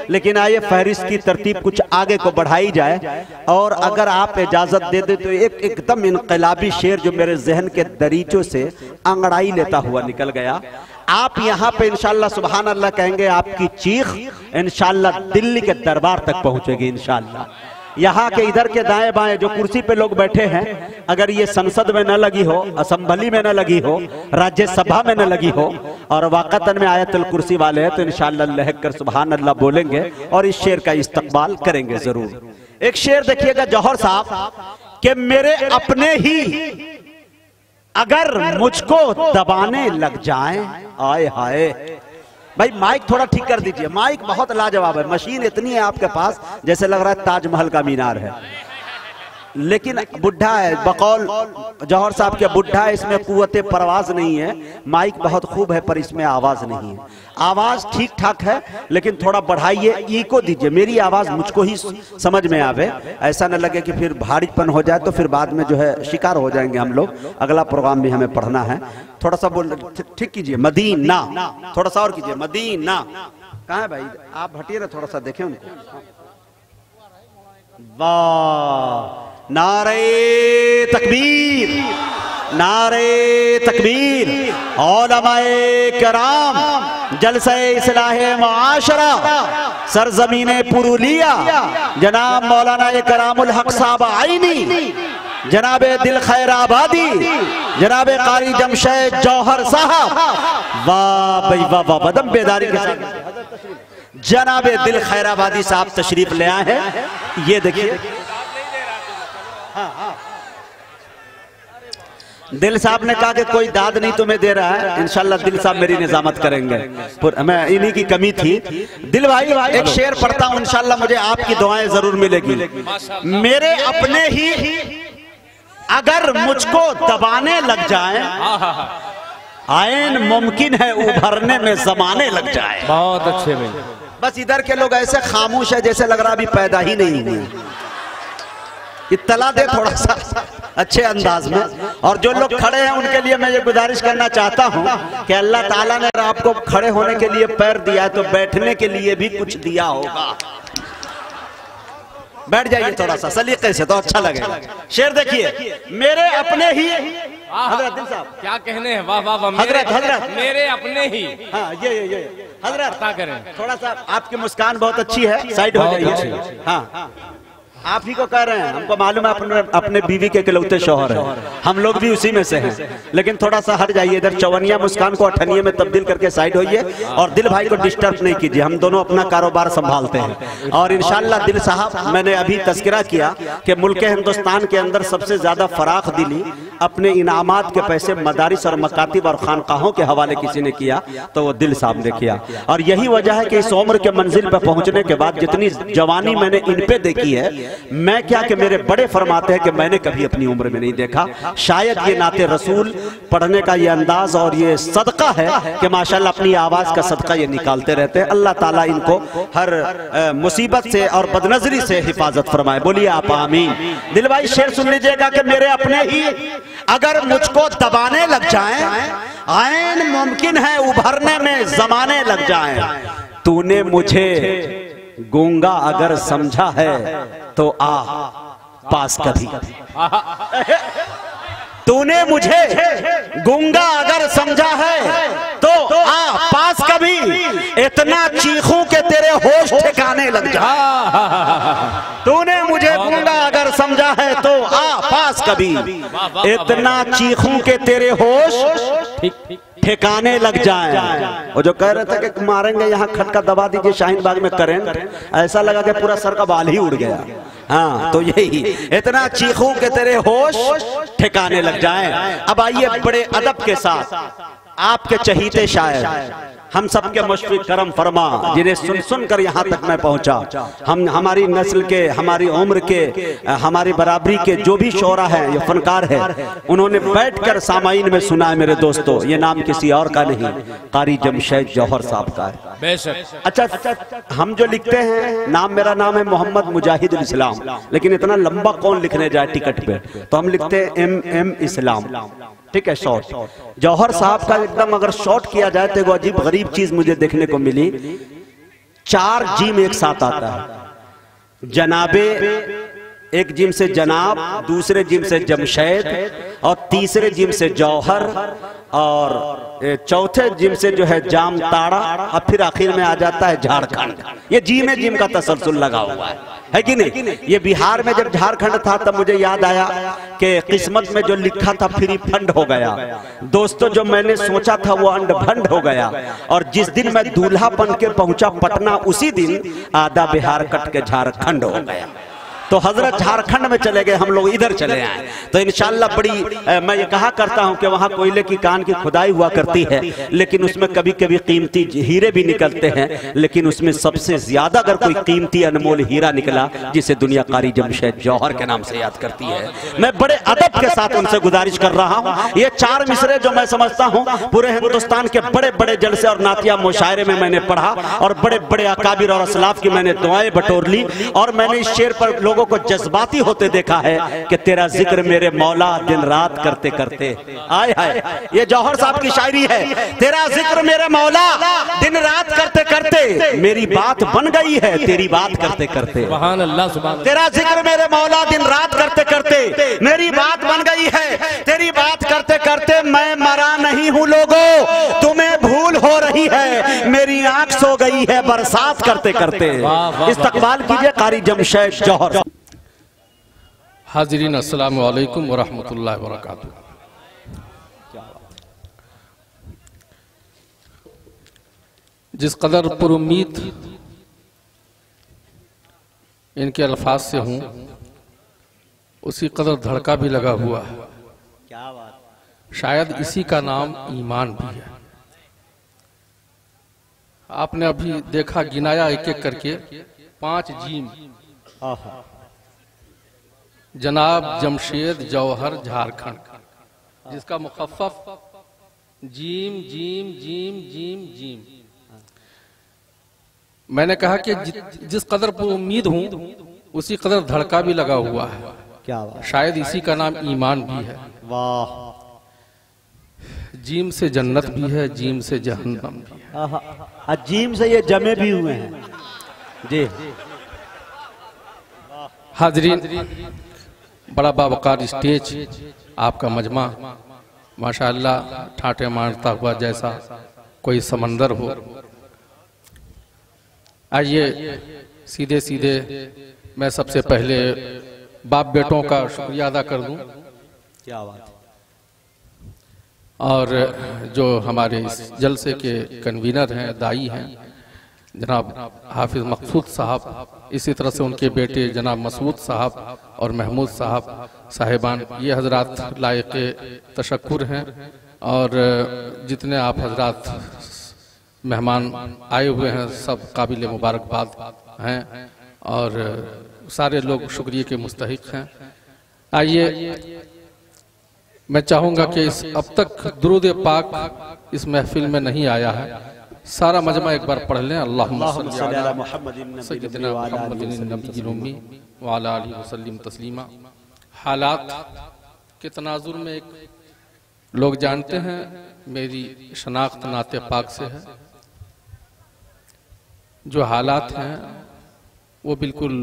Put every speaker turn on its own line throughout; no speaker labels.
लेकिन आइए फहरिस्त की तरतीब कुछ आगे को बढ़ाई जाए। और अगर आप इजाजत दे दे तो एक एकदम इनकलाबी शेर जो मेरे जहन के दरीचों से अंगड़ाई लेता हुआ निकल गया। आप यहाँ पे इंशाअल्लाह सुभान अल्लाह कहेंगे, आपकी चीख इंशाअल्लाह दिल्ली के दरबार तक पहुंचेगी इंशाअल्लाह। यहाँ के इधर के दाएं बाएं जो कुर्सी पे लोग बैठे हैं, अगर ये संसद में न लगी हो, असेंबली में न लगी हो, राज्यसभा में न लगी हो और वाकतन में आयतुल कुर्सी वाले हैं, तो इंशाअल्लाह लहक कर सुभान अल्लाह बोलेंगे और इस शेर का इस्तकबाल करेंगे जरूर। एक शेर देखिएगा जौहर साहब कि मेरे अपने ही अगर मुझको दबाने लग जाएं, आए हाय। भाई माइक थोड़ा ठीक कर दीजिए, माइक बहुत लाजवाब है, मशीन इतनी है आपके पास जैसे लग रहा है ताजमहल का मीनार है, लेकिन बुढ़ा है, बकौल जौहर साहब के बुढ़ा है, इसमें कुव्वते परवाज नहीं है। माइक बहुत खूब है पर इसमें आवाज नहीं है। आवाज ठीक ठाक है लेकिन थोड़ा बढ़ाइए, इको दीजिए, मेरी आवाज मुझको ही समझ में आवे, ऐसा न लगे कि फिर भारीपन हो जाए तो फिर बाद में जो है शिकार हो जाएंगे हम लोग। अगला प्रोग्राम भी हमें पढ़ना है। थोड़ा सा बोल ठीक कीजिए, मदीना थोड़ा सा और कीजिए, मदीना। कहाँ है भाई, आप हटिए ना थोड़ा सा देखें उनको। वाह, नारे तकबीर, नारे तकबीर। औलमाए कराम जलसे इस्लाहे मुआशरा सरजमीने पुरुलिया जनाब मौलाना करामुल हक साहब आईनी, जनाबे दिल खैर आबादी, जनाबे कारी जमशेद जौहर साहब। वाह भाई वाह वाह, बदम बेदारी के साथ जनाबे दिल खैर आबादी साहब तशरीफ ले आए हैं। ये देखिए दिल साहब ने कहा कि कोई दाद नहीं तुम्हें दे रहा है, इंशाल्लाह दिल साहब मेरी निजामत करेंगे, मैं इन्हीं की कमी थी। दिल भाई एक शेर पढ़ता हूं, इंशाल्लाह मुझे आपकी दुआएं जरूर मिलेगी। मेरे अपने ही अगर मुझको दबाने लग जाए, आयन मुमकिन है उभरने में जमाने लग जाए।
बहुत अच्छे में,
बस इधर के लोग ऐसे खामोश है जैसे लग रहा अभी पैदा ही नहीं हुए। इत्तला दे थोड़ा सा अच्छे अंदाज में। और जो लोग खड़े हैं उनके लिए मैं ये गुजारिश करना चाहता हूं कि अल्लाह ताला ने आपको खड़े होने के लिए पैर दिया है तो बैठने के लिए भी कुछ दिया होगा। बैठ जाइए थोड़ा सा सलीके से तो अच्छा लगेगा। शेर देखिए, मेरे अपने ही हजरत दिल साहब
क्या कहने हैं, वाह वाह वाह,
हजरत हजरत
मेरे अपने ही।
हाँ ये हजरत
क्या करें,
थोड़ा सा आपकी मुस्कान बहुत अच्छी है, साइड हो जाइए। हाँ आप ही को कह रहे हैं, हमको मालूम है अपने बीवी के इकलौते शौहर हैं, हम लोग भी उसी में से हैं, लेकिन थोड़ा सा हट जाइए इधर। चवनिया मुस्कान को अठनिये में तब्दील करके साइड होइए और दिल भाई को डिस्टर्ब नहीं कीजिए, हम दोनों अपना कारोबार संभालते हैं। और इंशाअल्लाह दिल साहब, मैंने अभी तस्करा किया कि मुल्क हिंदुस्तान के अंदर सबसे ज्यादा फराख दिली अपने इनामात के पैसे मदारिस और मकातिब और खानकाहों के हवाले किसी ने किया तो वो दिल साहब ने किया। और यही वजह है कि इस उम्र के मंजिल पर पहुंचने के बाद जितनी जवानी मैंने इन पे देखी है, मैं क्या कि मेरे बड़े फरमाते हैं कि मैंने कभी अपनी उम्र में नहीं देखा। शायद ये नाते रसूल पढ़ने का ये अंदाज और ये सदका है कि माशाल्लाह अपनी आवाज का सदका ये निकालते रहते हैं। अल्लाह ताला इनको हर मुसीबत से और बदनजरी से हिफाजत फरमाए, बोलिए आप आमीन। दिल भाई शेर सुन लीजिएगा कि मेरे अपने ही अगर मुझको दबाने लग जाएं, आयन मुमकिन है उभरने में जमाने लग जाएं। तूने मुझे गूंगा अगर समझा है तो आ पास कभी। तूने मुझे गूंगा अगर समझा है तो आ पास कभी, इतना चीखूं के तेरे होश ठिकाने लग जा। तूने मुझे गूंगा अगर समझा है तो आ पास कभी, इतना चीखूं के तेरे होश ठिकाने लग जाएं। वो जो कह रहे थे कि मारेंगे यहाँ खटका दबा दीजिए शाहीन बाग में करंट, ऐसा लगा कि पूरा सर का बाल ही उड़ गया। हाँ तो यही, इतना चीखूं के तेरे होश ठिकाने लग जाएं। अब आइए बड़े अदब के साथ आपके चहीते शायर, हम सबके मुशफ़िक़ करम फरमा, जिन्हें सुन सुन कर यहाँ तक मैं पहुँचा। हम हमारी नस्ल के, हमारी उम्र के, हमारी बराबरी के जो भी शोरा है, ये फनकार है, उन्होंने बैठकर सामाईन में सुना है मेरे दोस्तों। ये नाम किसी और का नहीं, कारी जमशेद जौहर साहब का है। बेशक। अच्छा, हम जो लिखते हैं नाम, मेरा नाम है मोहम्मद मुजाहिदुल इस्लाम, लेकिन इतना लंबा कौन लिखने जाए टिकट पे, तो हम लिखते हैं MM इस्लाम, ठीक है, शॉर्ट। जौहर साहब का एकदम अगर शॉर्ट किया जाए तो वो अजीब गरीब चीज मुझे देखने को मिली। 4 जिम एक साथ आता है। जनाबे, एक जिम से जनाब, दूसरे जिम से जमशेद, और तीसरे जिम से जौहर, और चौथे जिम से जो है जामताड़ा, और फिर आखिर में आ जाता है झारखंड। ये जिम का तसलसल लगा हुआ है कि नहीं? ये बिहार में जब झारखंड था तब मुझे याद आया कि किस्मत में जो लिखा था फ्री फंड हो गया। दोस्तों, जो मैंने सोचा था वो अंड भंड हो गया, और जिस दिन मैं दूल्हा बन के पहुंचा पटना, उसी दिन आधा बिहार कट के झारखंड हो गया। तो हजरत झारखंड में चले गए, हम लोग इधर चले आए। तो इंशाल्लाह बड़ी मैं ये कहा करता हूं कि वहां कोयले की कान की खुदाई हुआ करती है, लेकिन उसमें कभी कभी कीमती हीरे भी निकलते हैं, लेकिन उसमें सबसे ज्यादा अगर कोई कीमती अनमोल हीरा निकला, जिसे दुनिया कारी जमशेद जौहर के नाम से याद करती है। मैं बड़े अदब के साथ उनसे गुजारिश कर रहा हूं, ये 4 मिसरे जो मैं समझता हूं पूरे हिंदुस्तान के बड़े बड़े जलसे और नातिया मुशायरे में मैंने पढ़ा, और बड़े बड़े अकाबिर और असलाफ की मैंने दुआएं बटोर ली, और मैंने इस शेर पर लोगों को जज्बाती होते देखा है कि तेरा जिक्र मेरे मौला दिन रात करते करते। आए हाय, ये जौहर साहब की शायरी है। तेरा जिक्र मेरे मौला दिन रात करते करते, मेरी बात बन गई है तेरी बात करते करते।
सुभान अल्लाह, सुभान अल्लाह।
तेरा जिक्र मेरे मौला दिन रात करते करते, मेरी बात बन गई है तेरी बात करते करते। मैं मरा नहीं हूँ लोगों, तुम्हें भूल हो रही है, मेरी आंख सो गई है बरसात करते करते। इस्तकबाल कीजिए कारी जमशेद जौहर।
हाज़रीन, अस्सलामु अलैकुम व रहमतुल्लाहि व बरकातुहू। जिस कदर पुरुम्मीद इनके अल्फाज से हूँ, उसी कदर धड़का भी लगा हुआ है।
क्या बात।
शायद इसी का नाम ईमान भी है। आपने अभी देखा, गिनाया एक एक करके 5 जीम। जनाब जमशेद जौहर झारखंड, जिसका मुखफ़्फ़फ जीम जीम जीम जीम जीम। मैंने कहा कि जिस कदर पर उम्मीद हूं, उसी कदर धड़का भी लगा हुआ है।
क्या बात।
शायद इसी का नाम ईमान भी है।
वाह।
जीम से जन्नत भी है, जीम से जहन्नम भी है।
जीम से ये जमे भी हुए हैं जी।
हाज़रीन, बड़ा बावकार स्टेज, आपका मजमा माशाअल्लाह ठाटे मारता हुआ जैसा कोई समंदर हो। आइए सीधे सीधे मैं सबसे पहले बाप बेटों का शुक्रिया अदा कर दूं।
क्या बात।
और जो हमारे इस जलसे के कन्वीनर हैं, दाई हैं, जनाब हाफिज मकसूद साहब, इसी तरह से उनके बेटे जनाब मसूद साहब और महमूद साहिबान, ये हजरात लायक तशक्कुर हैं। और जितने आप हजरात मेहमान आए हुए हैं, सब काबिल मुबारकबाद हैं, और सारे लोग शुक्रिया के मुस्तहिक हैं। आइए, मैं चाहूँगा कि इस अब तक दुरूद पाक इस महफिल में नहीं आया है, सारा मजमा एक बार पढ़ लें। अल्लाहुम्मा सल्ली अला सय्यिदिना मुहम्मदिन नबिय्यिल उम्मी व अला आलिहि वसल्लम तस्लीमा। हालात के तनाजुर में एक लोग जानते हैं, मेरी शनाख्त नाते पाक से है। जो हालात हैं वो बिल्कुल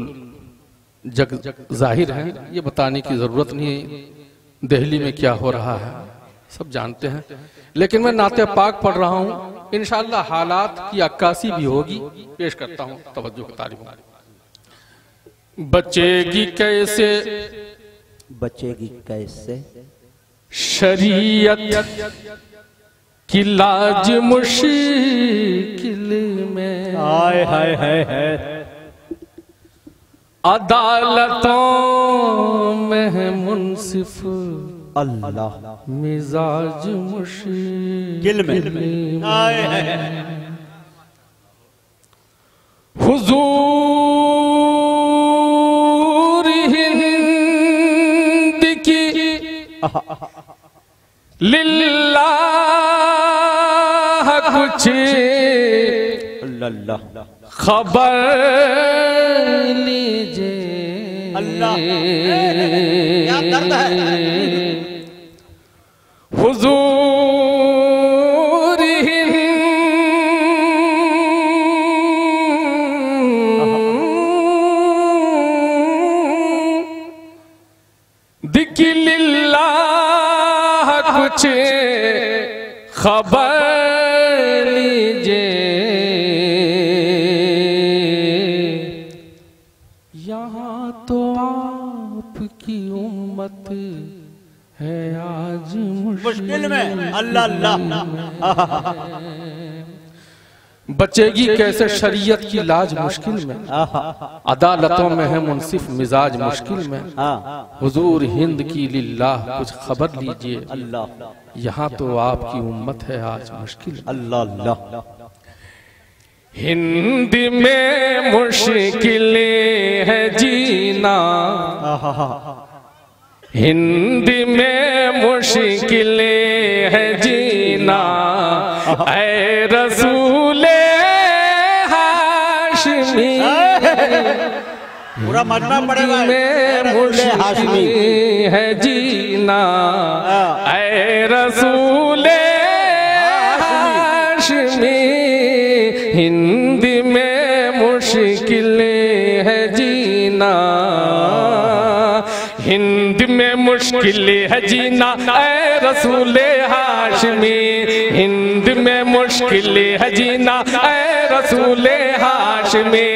जग जाहिर हैं, ये बताने की ज़रूरत नहीं। दिल्ली में क्या हो रहा है सब जानते हैं, लेकिन मैं नाते पाक पढ़ रहा हूँ, इंशाअल्लाह हालात की अक्कासी भी होगी। पेश करता हूँ, तवज्जो की तारीफ। बचेगी कैसे,
बचेगी कैसे
शरीयत की लाज मुश्किल में,
हाय हाय हाय हाय,
अदालतों में है मुंसिफ
अल्लाह
मिजाज मुश्किल
में, हाय हाय,
हुजूर हिंद की लिल्लाह कुछ
अल्लाह
खबर लीजिए।
अल्लाह क्या दर्द है।
हुजूर की लिल्लाह कुछ खबर लीजिए, यहाँ तो आपकी उम्मत है आज
मुश्किल में। अल्लाह अल्लाह।
बचेगी कैसे शरीयत की लाज मुश्किल में, अदालतों में है मुनसिफ मिजाज मुश्किल में। हुजूर हिंद की लिल्लाह कुछ खबर लीजिए,
अल्लाह।
यहाँ तो आपकी उम्मत है आज मुश्किल में।
अल्लाह अल्लाह।
हिंद में मुश्किल है जीना, हिंद में मुश्किल है जीना, ऐ रसूले हाशमी,
पूरा मरना पड़ेगा।
में मुश्किल है जीना, ऐ रसूले हाशमी, हिंद में मुश्किल है जीना, हिंद में मुश्किल है जीना, ऐ रसूले हाशमी, हिंद में मुश्किल है जीना, ऐ रसूले हाशमी,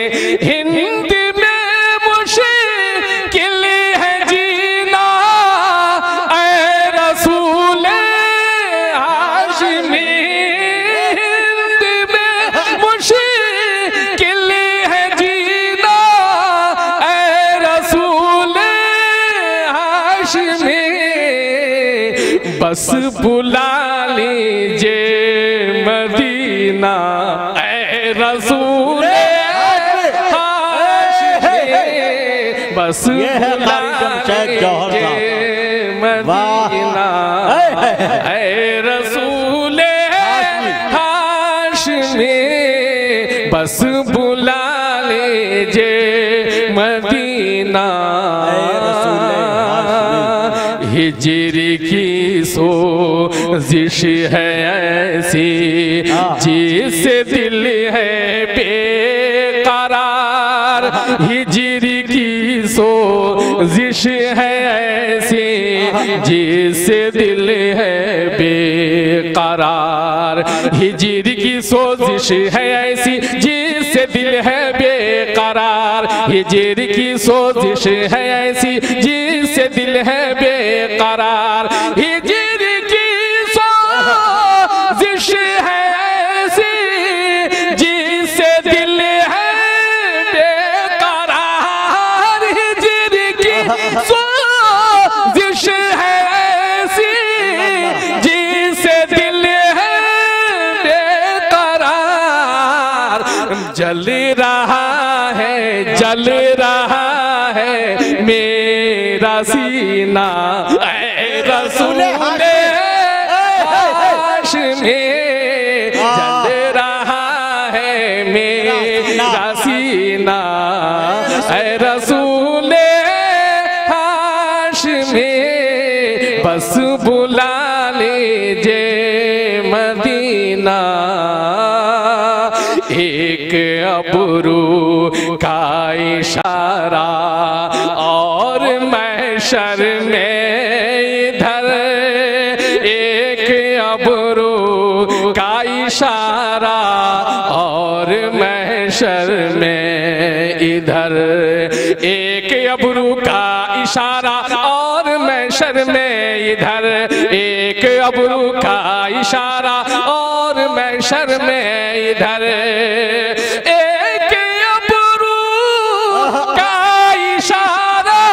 हिंद में मुश्किल है जीना, ऐ रसूले हाशमी, हिंद में मुश्किल है जीना, ऐ रसूले हाशमी, बस बुला लीजिए मदीना, ऐ रसूले हाशमी, बस बुला लीजिए मदीना, ऐ रसूले हाशमी, बस बुला लीजिए मदीना। हिजरी की सोजिश है ऐसी जिससे दिल है बेकरार, हिजरी की सोजिश है ऐसी जिससे दिल है बेकरार, हिजरी की सोजिश है ऐसी जिससे दिल है बेकरार, हिजरी की सोजिश है ऐसी जिससे दिल है बेकरार, हिजरी की सोजिश है ऐसी जिससे दिल है बेकरार, हिजरी की सोजिश है ऐसी जिससे दिल है बेकरार, जल रहा है मेरा सीना, ऐ रसूले हाशमी, जल रहा है मेरा सीना, ऐ रसूले हाशमी, बस बुला लीजिए मदीना। एक अबरू का इशारा और महशर में इधर, एक अबरू का इशारा और महशर में इधर, एक अबरू का इशारा और महशर में इधर, एक अबरू का इशारा और महशर में इधर, एक अबरू का इशारा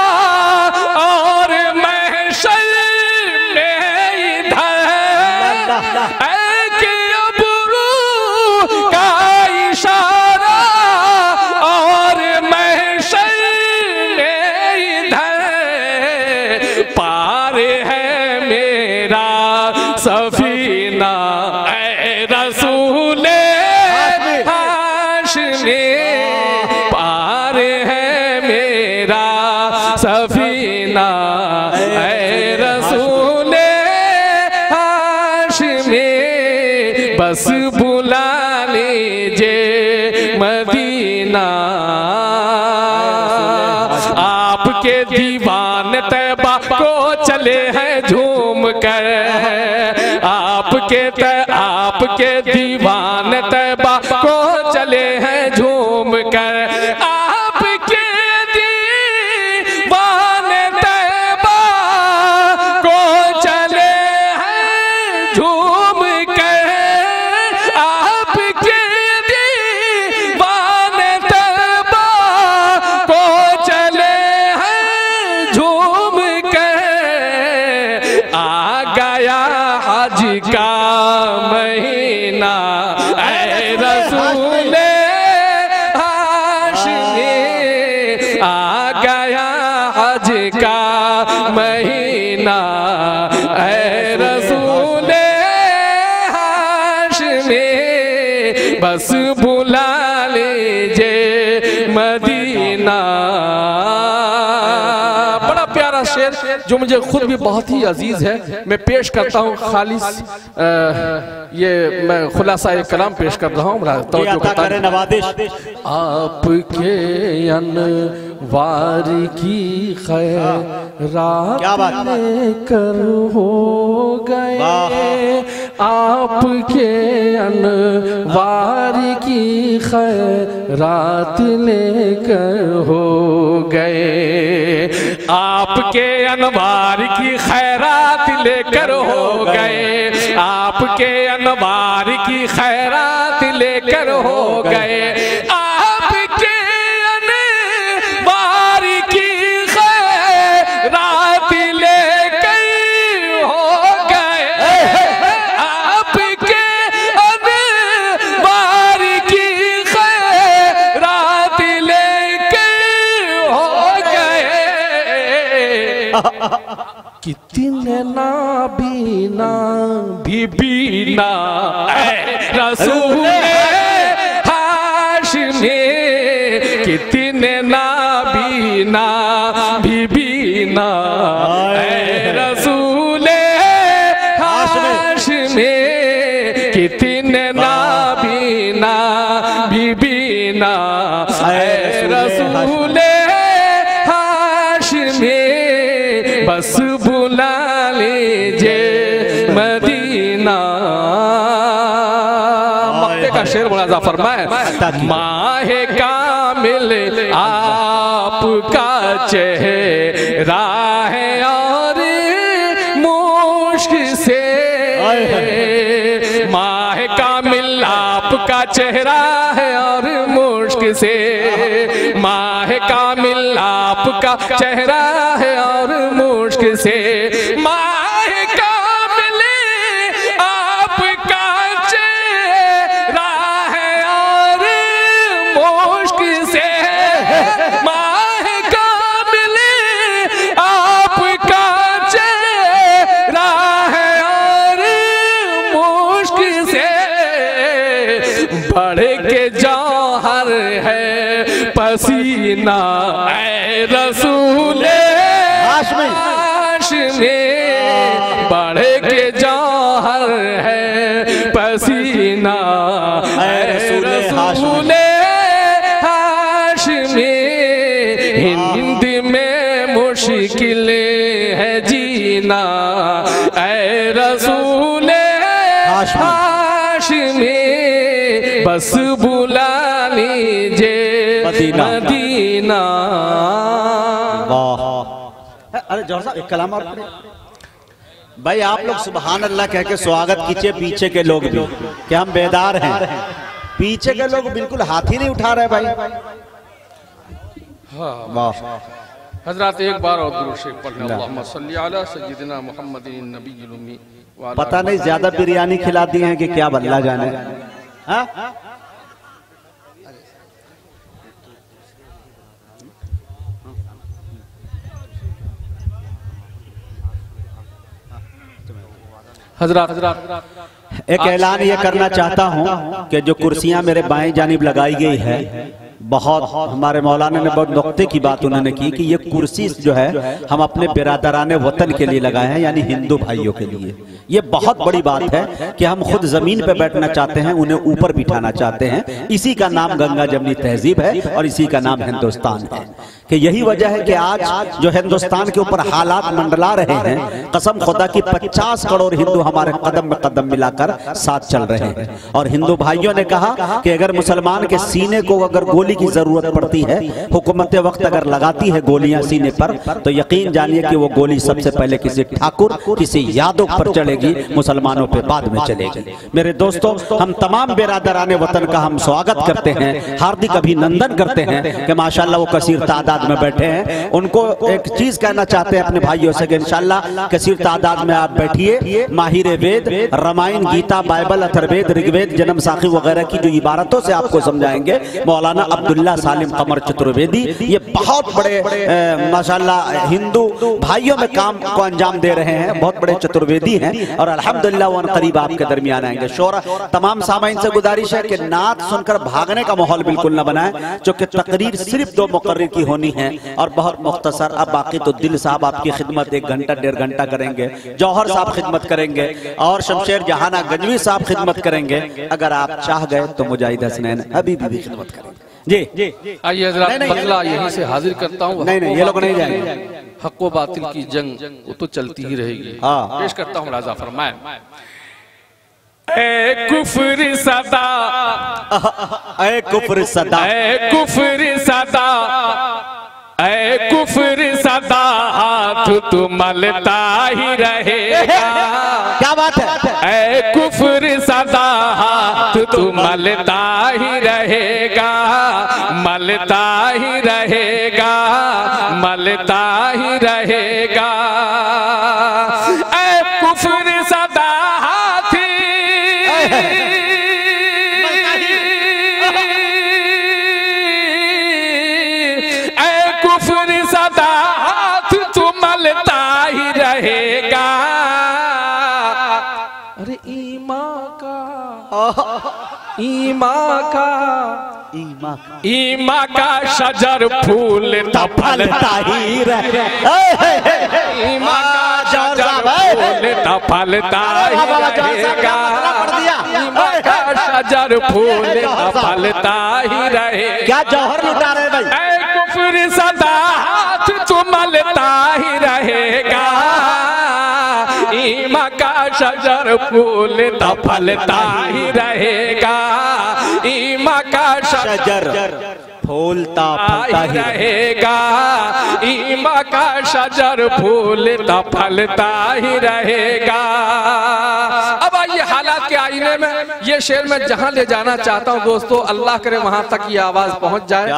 और महशर में इधर, एक अबरू का इशारा और महशर में इधर, पार है मेरा सफीना, ऐ रसूले हाशमी, पार है मेरा सफीना, ऐ रसूले हाशमी, बस बुला लीजिए मदीना। आपके दीवान तैबा को को चले हैं झूम कर, आपके दीवाने तैबा को चले हैं झूम कर, आपके दीवाने तैबा को चले हैं झूम कर। आ गया हज का महीना, ऐ रसूले हाशमी, आ गया हज का महीना, ऐ रसूले हाशमी, बस बुला लीजिए मदीना। बड़ा प्यारा शेर जो मुझे खुद भी बहुत ही अजीज है, मैं पेश करता हूँ खालिस, ये मैं खुलासा एक कलाम पेश कर रहा हूँ। आपके अनवार की खैरात लेकर हो गए, आपके अनवार की खैरात लेकर हो गए, आपके अनवार की खैरात लेकर हो गए, आपके अनवार की खैरात लेकर हो गए, आपके अनवार की खैरात लेकर हो गए, आपके अनवार की खैरात लेकर हो गए। कितने नाबीना बीबीना रसूले हाशमी, कितने नाबीना बीबीना रसूले हाशमी, कितने नाबीना बीबीना रसूले हाशमी, बस बुला लीजिए मदीना। मक्के का शेर बड़ा ज़ा फरमाए, माहे कामिल आपका चेहरा है और मुश्क से, माहे कामिल आपका चेहरा है और मुश्क से, माहे कामिल आपका चेहरा है और मुश्क से, माहे कामिल आपका चेहरा है और मुश्क से, माहे कामिल आपका चेहरा है और मुश्क से, बढ़ के जौहर है पसीना, ऐ रसूले हाशमी, बढ़ के जौहर है पसीना, ऐ रसूले हाशमी, हिंद में मुश्किल है जीना, ऐ रसूले हाशमी, बस बुला लीजिए मदीना।
वाह, अरे जौहर साहब एक कलाम और भाई, आप लोग सुभान अल्लाह कह के स्वागत कीजिए। पीछे के लोग भी कि हम बेदार हैं, पीछे के लोग बिल्कुल हाथ ही नहीं उठा रहे भाई। वाह
हजरत, एक बार और दुरूद शरीफ पढ़ना, अल्लाहुम्मा सल्ली अला सय्यिदिना मुहम्मदिन नबिय्यिल उम्मी।
पता नहीं ज्यादा बिरयानी खिला दी है कि क्या बल्ला जाने। हाँ?
हजरत
एक ऐलान ये करना चाहता हूँ कि जो कुर्सियाँ मेरे बाएं जानिब लगाई गई है, बहुत हमारे मौलाना ने बहुत नुक्ते की बात उन्होंने की कि ये कुर्सी जो है हम अपने बिरादराने वतन के लिए लगाए हैं, यानी हिंदू भाइयों के लिए। ये बहुत बड़ी बात है कि हम खुद जमीन पे बैठना चाहते हैं, उन्हें ऊपर बिठाना चाहते हैं। इसी का नाम गंगा जमनी तहजीब है और इसी का नाम हिंदुस्तान है। कि यही वजह है कि आज जो हिंदुस्तान के ऊपर हालात मंडला रहे हैं, कसम खुदा की 50 करोड़ हिंदू हमारे कदम में कदम मिलाकर साथ चल रहे हैं। और हिंदू भाइयों ने कहा कि अगर मुसलमान के सीने को अगर गोली की जरूरत पड़ती है, हुकूमत वक्त अगर लगाती है गोलियां सीने पर, तो यकीन जानिए कि वो गोली सबसे पहले किसी ठाकुर, किसी यादव पर चलेगी, मुसलमानों पे बाद में चलेगी। मेरे दोस्तों, हम तमाम बेरादराने वतन का हम स्वागत करते हैं, हार्दिक अभिनंदन करते हैं कि माशाल्लाह वो कसीर तादाद में बैठे हैं। उनको एक चीज कहना चाहते हैं अपने भाइयों से कि इंशाल्लाह कसीर तादाद में आप बैठिए, माहिर वेद, रामायण, गीता, बाइबल, अथर्ववेद, ऋग्वेद, जन्म साखी वगैरह की जो इबारतों से आपको समझाएंगे मौलाना अब्दुल्ला सालिम कमर चतुर्वेदी। ये बहुत बड़े माशाल्लाह हिंदू भाइयों में काम को अंजाम दे रहे हैं, बहुत बड़े चतुर्वेदी हैं और अल्हम्दुलिल्लाह वो करीब आपके दरमियान आएंगे। शोरा तमाम सामाइन से गुजारिश है कि नात सुनकर भागने का माहौल बिल्कुल न बनाए, क्योंकि तकरीर सिर्फ 2 मुकर्रिर की होनी है और बहुत मुख्तसर। अब बाकी तो दिल साहब आपकी खिदमत 1 घंटा 1.5 घंटा करेंगे, जौहर साहब खिदमत करेंगे और शमशेर जहाना गंजवी साहब खिदमत करेंगे। अगर आप चाह गए तो मुजाहिद हसनैन हबीबी भी खिदमत करेंगे। जी
आइए जरा बदला यहीं से हाजिर करता हूँ।
नहीं ये लोग नहीं जाएंगे।
हक व बातिल की जंग वो तो चलती ही रहेगी। पेश करता हूँ राजा फरमाए,
ए कुफ्र सदा,
ए कुफ्र सदा,
ए कुफ्र सदा, ए कुफ्र सदा हाथ तू मलता ही रहेगा।
क्या बात है?
ए कुफ्र सदा हाथ तू मलता ही रहेगा, मलता ही रहेगा, मलता ही रहेगा। ए कुफ्र सदा हाथ, ए कुफ्र सदा हाथ तू मलता ही रहेगा।
अरे ईमान का
ईमा का शजर फूल
फलता ही रहेगा।
ईमा का शजर फूल फलता ही रहेगा। ईमा का शजर फूल फलता ही रहेगा।
क्या जौहर लुटा रहे भाई?
ऐ कुफ्र सदा हाथ तू मलता ही रहेगा। ईमा का शजर फूल फलता ही रहेगा। ईमा का शजर
फूलता फलता ही
रहेगा। ईमा का शजर फूलता फलता ही रहेगा। अब आइए हालात के आईने में ये शेर मैं जहां ले जाना चाहता हूं दोस्तों, अल्लाह करे वहां तक ये आवाज पहुंच जाए,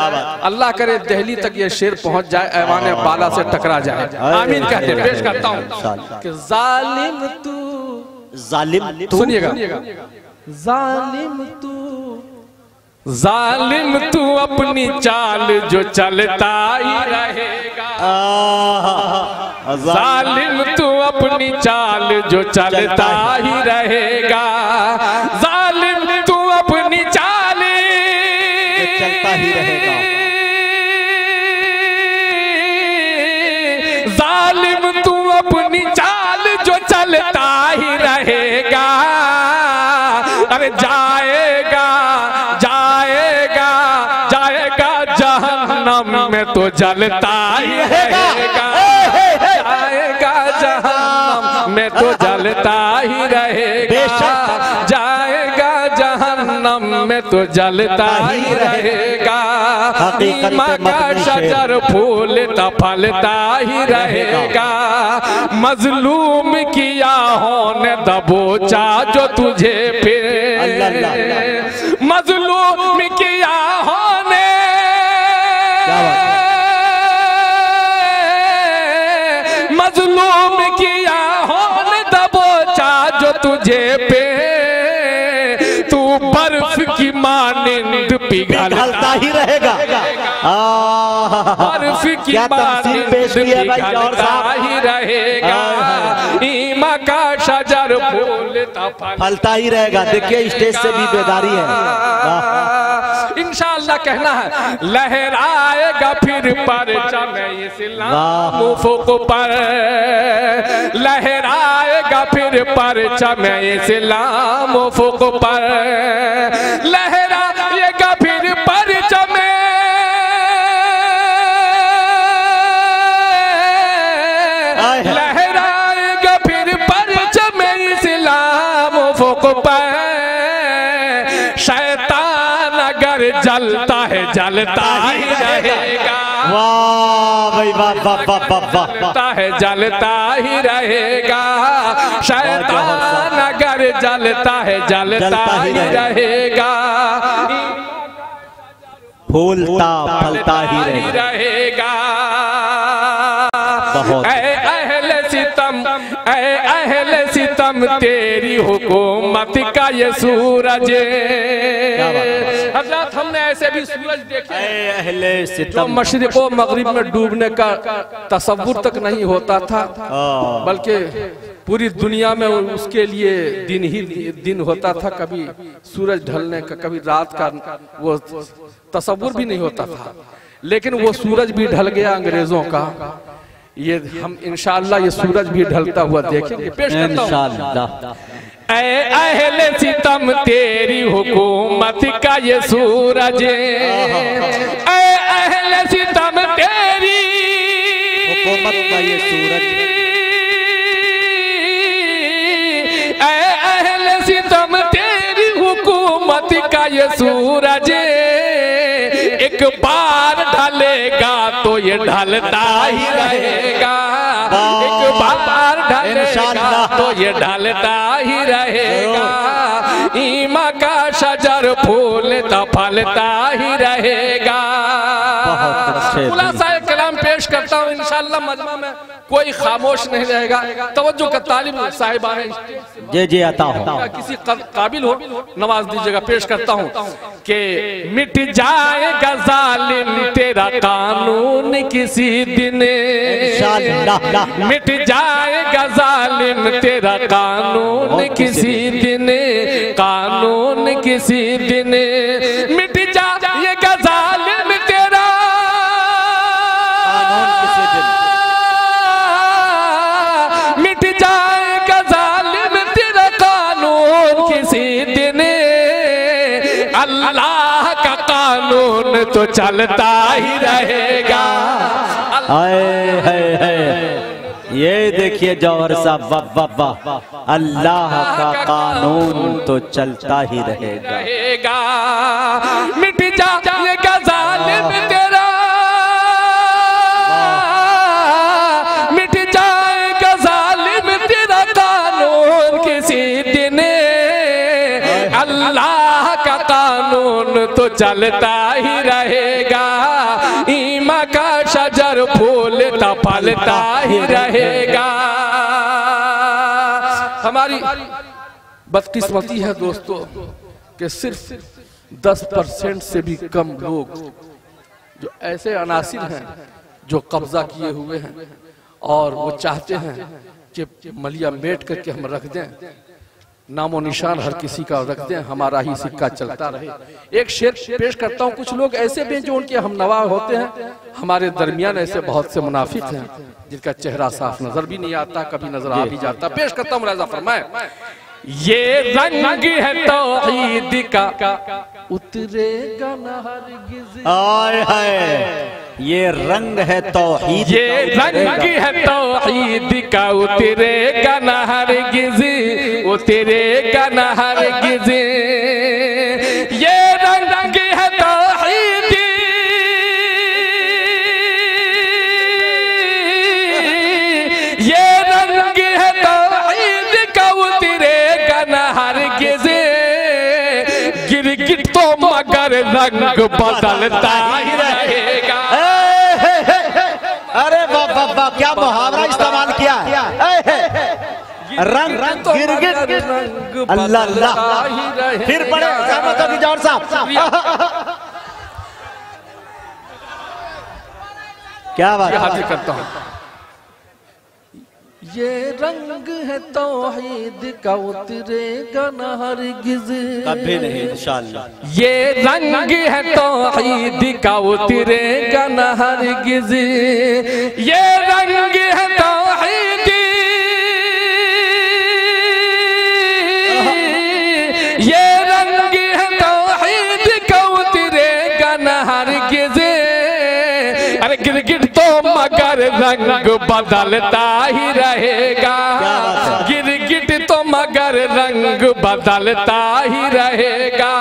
अल्लाह करे दिल्ली तक ये शेर पहुंच जाए, ऐवाने बाला से टकरा जाए। आमीन कहते पेश करता हूं कि जालिम तू,
जालिम तू,
सुनिएगा, जालिम तू, जालिम तू अपनी चाल जो चलता ही रहेगा। जालिम तू अपनी चाल जो चलता ही रहेगा। जालिम तू अपनी चाल
चलता ही रहेगा।
जालिम तू अपनी चाल जो चलता ही रहेगा। अरे जाएगा जाएगा जाएगा जहन्नम में तो जलता ही रहेगा। जाएगा जहन्नम में तो जलता ही रहेगा। जाएगा जहन्नम में तो जलता ही रहेगा। ईमा का शजर फूलता फलता ही रहेगा। मजलूम किया होने दबोचा जो तुझे फिर, मजलूम किया होने, मजलूम किया होने दबोचा जो तुझे पे, तू बर्फ की मानिंद पिघलता
ही रहेगा।
बर्फ की मानिंद पिघलता ही रहेगा। ईमा का शजर फूलता
फलता ही रहेगा। देखिए स्टेज से भी बेदारी है।
इंशाअल्लाह कहना है लहराएगा फिर परचम इस्लाम उफ़ुक़ पर, लहराएगा फिर परचम इस्लाम उफ़ुक़ पर, लहराएगा फिर परचम नगर जलता है जलता ही रहेगा।
वाह भाई वाह वाह वाह वाह वाह।
जलता है जलता ही रहेगा। शैतान नगर जलता है जलता ही रहेगा।
फूलता फलता ही रहेगा।
ऐ अहले सितम तेरी हुकूमत का ये सूरज। हज़रत हमने ऐसे भी सूरज देखे
अहले
जो मशरिक़ व मगरिब में डूबने का तसव्वुर तक नहीं होता था, बल्कि पूरी दुनिया में उसके लिए दिन ही दिन होता था। कभी सूरज ढलने का, कभी रात का वो तसव्वुर भी नहीं होता था। लेकिन वो सूरज भी ढल गया अंग्रेजों का। ये हम इंशाअल्लाह ये सूरज भी ढलता हुआ देखेंगे। पेश करता हूं। ऐ अहले सितम तेरी हुकूमत का ये सूरज। ऐ अहले सितम तेरी
हुकूमत का ये सूरज।
ऐ अहले सितम तेरी हुकूमत का ये सूरज। एक बार ढलेगा तो ये ढलता ही रहेगा। एक बार ढलेगा तो ये ढलता ही रहेगा। ईमा का शजर फूलता फलता ही रहेगा। खुलासा कलाम पेश करता हूँ, इंशाअल्लाह मजमा में कोई खामोश नहीं रहेगा। तवज्जो का तालिब साहिबा है
जी अता हो,
किसी काबिल हो नवाज दीजिएगा। पेश करता हूँ कि मिट जाएगा जालिम तेरा कानून किसी दिन। मिट जाएगा जालिम तेरा कानून किसी दिन। कानून किसी दिन मिट जाएगा जालिम तेरा मिट जाएगा जालिम तेरा कानून किसी दिन। अल्लाह का कानून तो चलता ही रहेगा।
ये देखिए जौहर साहब, वाह वाह वाह। अल्लाह का कानून तो चलता ही रहेगा।
मिट जाएगा जालिम तेरा मिट जाएगा जालिम तेरा कानून किसी दिन। अल्लाह का कानून तो चलता ही रहेगा। ईमा का शजर फूलता फलता ही रहेगा। हमारी बदकिस्मती है दोस्तों कि सिर्फ 10% से भी कम लोग जो ऐसे अनासिर हैं जो कब्जा किए हुए हैं और वो चाहते हैं कि मलिया मेट करके हम रख दें, नामो निशान हर किसी का रख दें, हमारा ही सिक्का चलता रहे। एक शेर पेश करता हूँ। कुछ लोग ऐसे भी जो उनके हम नवा होते हैं। हमारे दरमियान ऐसे बहुत से मुनाफिक हैं जिनका चेहरा साफ नजर भी नहीं आता, कभी नजर आ भी जाता। पेश करता हूँ, मुलाजा फरमाए। ये रंग है तौहीद का उतरेगा न हरगिज़।
हाय हाय, ये रंग है तौहीद,
ये रंग है तौहीद का उतरेगा न हरगिज़, उतरेगा न हरगिज़। ये रंग है तौहीद, ये रंग है तौहीद का उतरेगा न हरगिज़। गिरगिट तो मगर रंग बदलता ही रहेगा।
अरे वाह वाह वाह, क्या मुहावरा इस्तेमाल किया है। रंग गिरगिट, अल्लाह अल्लाह। फिर पढ़े जौहर साहब, क्या बात
हाजिर करता हूँ। ये रंग है तौहीद का उतरेगा न हरगिज़,
कभी नहीं इंशाअल्लाह।
ये रंग है तौहीद का उतरेगा न हरगिज़। ये रंग है तौहीद, ये रंग है तौहीद का उतरेगा न हरगिज़। अरे गिरगिट तो मगर रंग बदलता ही रहेगा। गिरगिट तो मगर रंग बदलता ही रहेगा।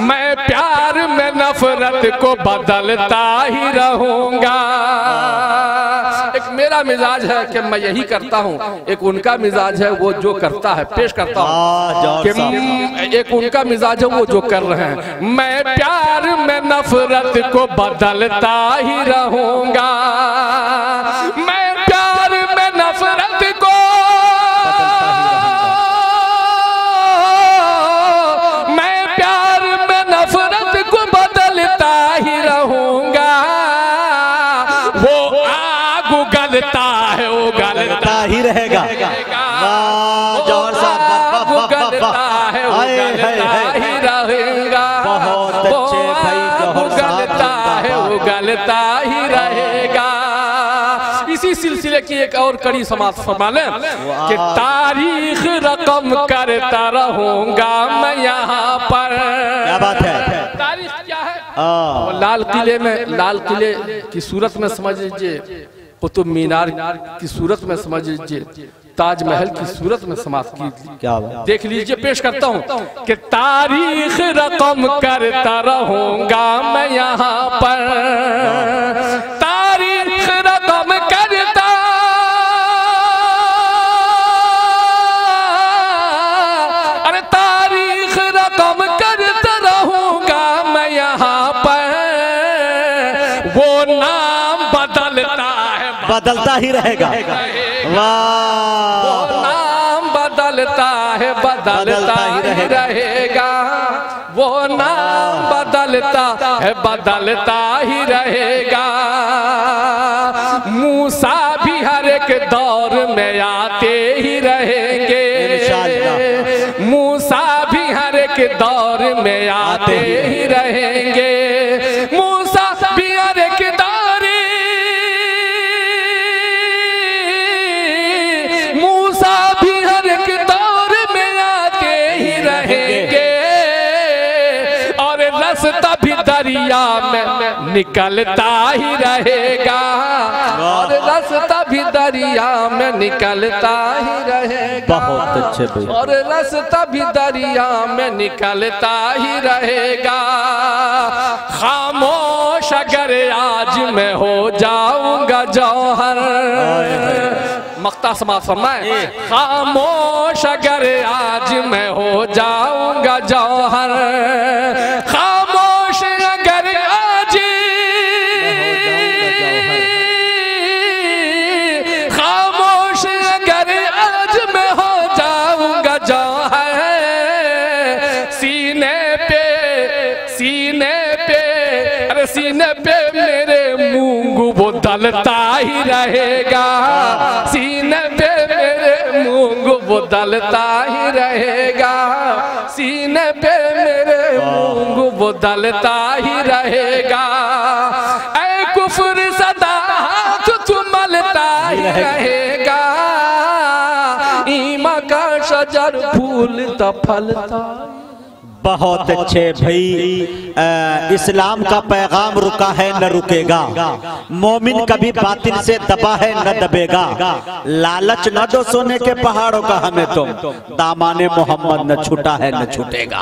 मैं प्यार में नफरत को बदलता ही रहूंगा। एक मेरा मिजाज है कि मैं यही करता हूँ, एक उनका मिजाज है वो जो करता है पेश करता हूँ कि एक उनका मिजाज है वो जो कर रहे हैं। मैं प्यार में नफरत को बदलता ही रहूंगा। मैं प्यार में नफरत को बदलता ही रहूंगा। वो आग उगलता है उगलता
ही रहेगा।
उगलता है उगलता ही रहेगा।
बहुत अच्छे भाई,
उगलता है उगलता ही रहेगा। इसी सिलसिले की एक और कड़ी समाप्त फरमा लें कि तारीख रकम करता रहूंगा मैं यहाँ पर।
क्या बात है?
तारीख क्या है? लाल किले में, लाल किले की सूरत में समझ लीजिए, कुतुब मीनार की सूरत में समझ लीजिए, ताजमहल की सूरत में समाप्त कीजिए। क्या देख लीजिए, पेश करता हूँ कि तारीख रकम करता रहूंगा मैं यहाँ पर। तारीख रकम करता, अरे तारीख रकम करता रहूंगा मैं यहाँ पर। वो नाम बदलता है
बदलता ही रहेगा। वाह,
वो नाम बदलता है बदलता ही रहेगा। वो नाम बदलता है बदलता ही रहेगा। मूसा भी हर एक दौर में आते ही रहेंगे। मूसा भी हर एक दौर में आते ही रहेंगे। मूसा भी हर एक दौर, मूसा भी हर एक दौर में आते ही रहेंगे। और रास्ता भी दरिया में निकलता ही रहेगा। और रास्ता भी दरिया में निकलता ही रहेगा।
बहुत अच्छे भाई।
और रास्ता भी दरिया में निकलता ही रहेगा। खामोश अगर आज मैं हो जाऊंगा जौहर, मक्ता समाप्त फरमाए। खामोश अगर आज मैं हो जाऊंगा जौहर, खामोश अगर आज, खामोश अगर आज मैं हो जाऊंगा जौहर। सीने पे, सीने पे, अरे सीने पे मेरे मूंग वो दलता ही रहेगा। सीने पे मेरे मूंग वो दलता ही रहेगा। सीने पे मेरे मूंग वो दलता ही रहेगा। ऐ कुफ्र सदा हाथ चुमलता ही रहेगा। ईमान का शजर फूलता फलता।
बहुत अच्छे भाई। इस्लाम का पैगाम रुका है न रुकेगा। मोमिन कभी बातिल से दबा है न दबेगा। लालच न दो सोने के पहाड़ों का हमें तुम, दामाने मोहम्मद न छूटा है न छूटेगा।